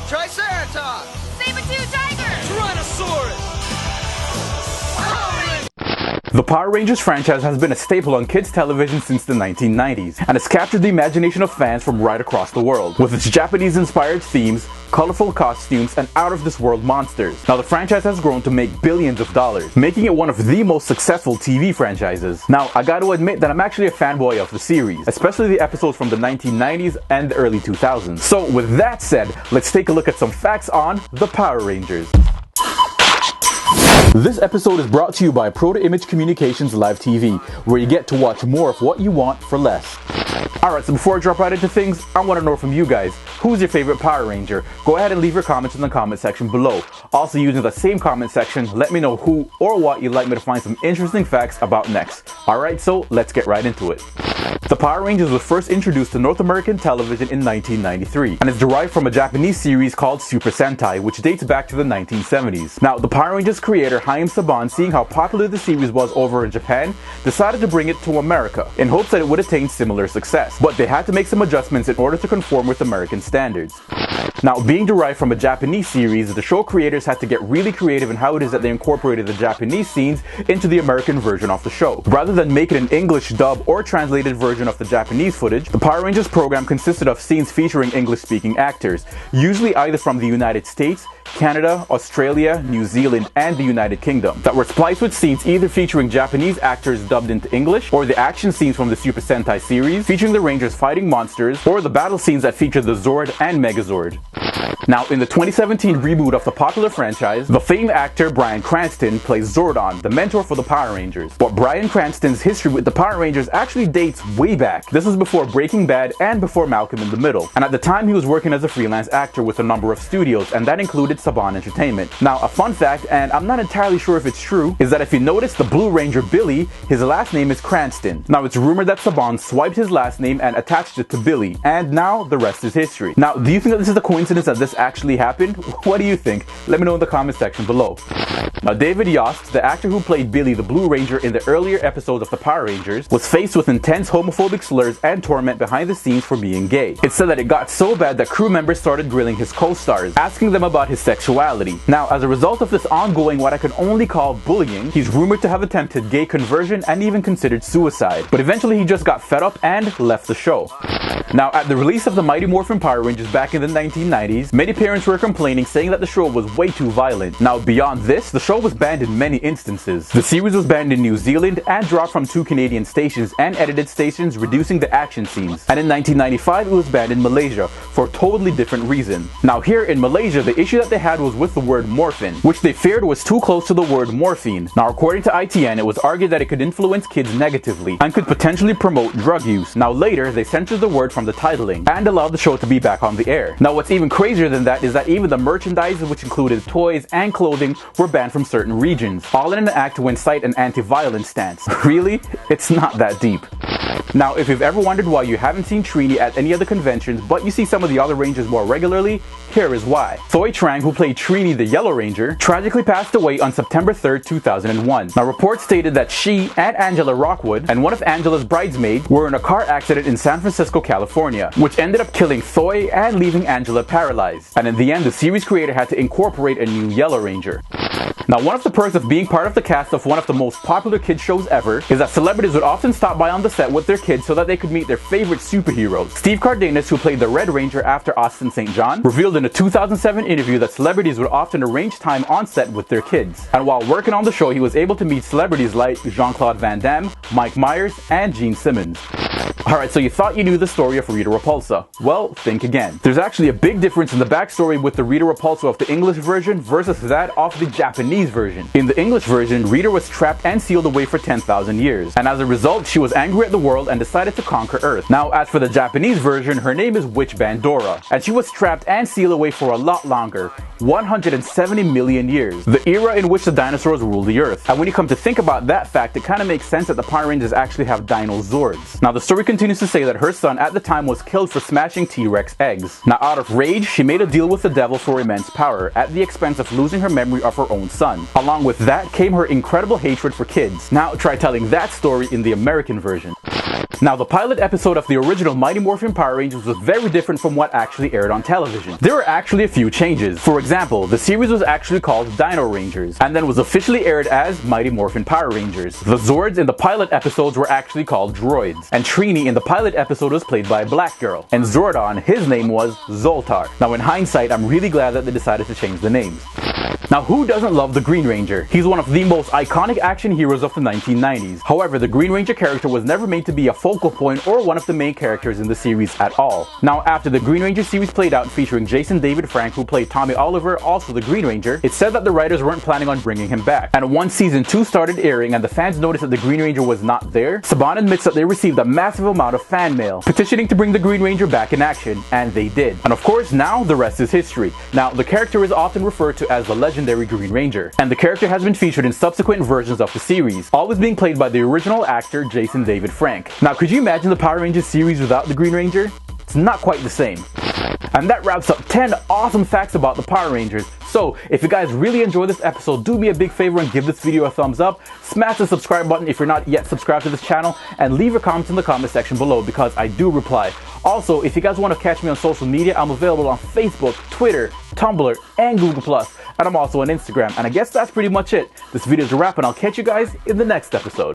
Triceratops! Saber-tooth tiger! Tyrannosaurus! The Power Rangers franchise has been a staple on kids' television since the 1990s, and has captured the imagination of fans from right across the world, with its Japanese-inspired themes, colorful costumes, and out-of-this-world monsters. Now, the franchise has grown to make billions of dollars, making it one of the most successful TV franchises. Now, I gotta admit that I'm actually a fanboy of the series, especially the episodes from the 1990s and the early 2000s. So, with that said, let's take a look at some facts on the Power Rangers. This episode is brought to you by Proto Image Communications Live TV, where you get to watch more of what you want for less. Alright, so before I drop right into things, I want to know from you guys, who's your favorite Power Ranger? Go ahead and leave your comments in the comment section below. Also, using the same comment section, let me know who or what you'd like me to find some interesting facts about next. Alright, so let's get right into it. The Power Rangers was first introduced to North American television in 1993, and is derived from a Japanese series called Super Sentai, which dates back to the 1970s. Now, the Power Rangers creator Hayao Saban, seeing how popular the series was over in Japan, decided to bring it to America, in hopes that it would attain similar success. But they had to make some adjustments in order to conform with American standards. Now, being derived from a Japanese series, the show creators had to get really creative in how it is that they incorporated the Japanese scenes into the American version of the show. Rather than make it an English dub or translated version of the Japanese footage, the Power Rangers program consisted of scenes featuring English-speaking actors, usually either from the United States, Canada, Australia, New Zealand, and the United Kingdom, that were spliced with scenes either featuring Japanese actors dubbed into English, or the action scenes from the Super Sentai series featuring the Rangers fighting monsters, or the battle scenes that featured the Zord and Megazord. Now, in the 2017 reboot of the popular franchise, the famed actor Bryan Cranston plays Zordon, the mentor for the Power Rangers. But Bryan Cranston's history with the Power Rangers actually dates way back. This was before Breaking Bad and before Malcolm in the Middle. And at the time, he was working as a freelance actor with a number of studios, and that included Saban Entertainment. Now, a fun fact, and I'm not entirely sure if it's true, is that if you notice the Blue Ranger Billy, his last name is Cranston. Now, it's rumored that Saban swiped his last name and attached it to Billy, and now the rest is history. Now, do you think that this is a coincidence that this actually happened? What do you think? Let me know in the comment section below. Now, David Yost, the actor who played Billy the Blue Ranger in the earlier episodes of the Power Rangers, was faced with intense homophobic slurs and torment behind the scenes for being gay. It's said that it got so bad that crew members started grilling his co-stars, asking them about his sexuality. Now, as a result of this ongoing, what I can only call bullying, he's rumored to have attempted gay conversion and even considered suicide. But eventually he just got fed up and left the show. Now, at the release of the Mighty Morphin Power Rangers back in the 1990s, many parents were complaining, saying that the show was way too violent. Now, beyond this, the show was banned in many instances. The series was banned in New Zealand and dropped from 2 Canadian stations and edited stations, reducing the action scenes. And in 1995, it was banned in Malaysia for a totally different reason. Now, here in Malaysia, the issue that they had was with the word morphin, which they feared was too close to the word morphine. Now, according to ITN, it was argued that it could influence kids negatively and could potentially promote drug use. Now, later, they censored the word from the titling and allowed the show to be back on the air. Now, what's even crazier than that is that even the merchandise, which included toys and clothing, were banned from certain regions, all in an act to incite an anti-violence stance. Really? It's not that deep. Now, if you've ever wondered why you haven't seen Trini at any of the conventions, but you see some of the other Rangers more regularly, here is why. Soy Tran, who played Trini the Yellow Ranger, tragically passed away on September 3rd, 2001. Now, reports stated that she and Angela Rockwood and one of Angela's bridesmaids were in a car accident in San Francisco, California, which ended up killing Soy and leaving Angela paralyzed. And in the end, the series creator had to incorporate a new Yellow Ranger. Now, one of the perks of being part of the cast of one of the most popular kids shows ever is that celebrities would often stop by on the set with their kids so that they could meet their favorite superheroes. Steve Cardenas, who played the Red Ranger after Austin St. John, revealed in a 2007 interview that celebrities would often arrange time on set with their kids. And while working on the show, he was able to meet celebrities like Jean-Claude Van Damme, Mike Myers, and Gene Simmons. Alright, so you thought you knew the story of Rita Repulsa. Well, think again. There's actually a big difference in the backstory with the Rita Repulsa of the English version versus that of the Japanese version. In the English version, Rita was trapped and sealed away for 10,000 years, and as a result, she was angry at the world and decided to conquer Earth. Now, as for the Japanese version, her name is Witch Bandora, and she was trapped and sealed away for a lot longer, 170 million years, the era in which the dinosaurs ruled the Earth. And when you come to think about that fact, it kind of makes sense that the Power Rangers actually have Dino Zords. Now, the story continues to say that her son at the time was killed for smashing T-Rex eggs. Now, out of rage, she made a deal with the devil for immense power, at the expense of losing her memory of her own son. Along with that came her incredible hatred for kids. Now, try telling that story in the American version. Now, the pilot episode of the original Mighty Morphin Power Rangers was very different from what actually aired on television. There were actually a few changes. For example, the series was actually called Dino Rangers, and then was officially aired as Mighty Morphin Power Rangers. The Zords in the pilot episodes were actually called Droids, and Trini in the pilot episode was played by a black girl, and Zordon, his name was Zoltar. Now, in hindsight, I'm really glad that they decided to change the names. Now, who doesn't love the Green Ranger? He's one of the most iconic action heroes of the 1990s. However, the Green Ranger character was never made to be a focal point or one of the main characters in the series at all. Now, after the Green Ranger series played out featuring Jason David Frank, who played Tommy Oliver, also the Green Ranger, it said that the writers weren't planning on bringing him back. And once season 2 started airing and the fans noticed that the Green Ranger was not there, Saban admits that they received a massive amount of fan mail petitioning to bring the Green Ranger back in action, and they did. And of course, now the rest is history. Now, the character is often referred to as the legendary Green Ranger, and the character has been featured in subsequent versions of the series, always being played by the original actor Jason David Frank. Now, could you imagine the Power Rangers series without the Green Ranger? It's not quite the same. And that wraps up 10 awesome facts about the Power Rangers. So, if you guys really enjoyed this episode, do me a big favor and give this video a thumbs up, smash the subscribe button if you're not yet subscribed to this channel, and leave your comments in the comment section below because I do reply. Also, if you guys want to catch me on social media, I'm available on Facebook, Twitter, Tumblr, and Google+, and I'm also on Instagram. And I guess that's pretty much it. This video is a wrap, and I'll catch you guys in the next episode.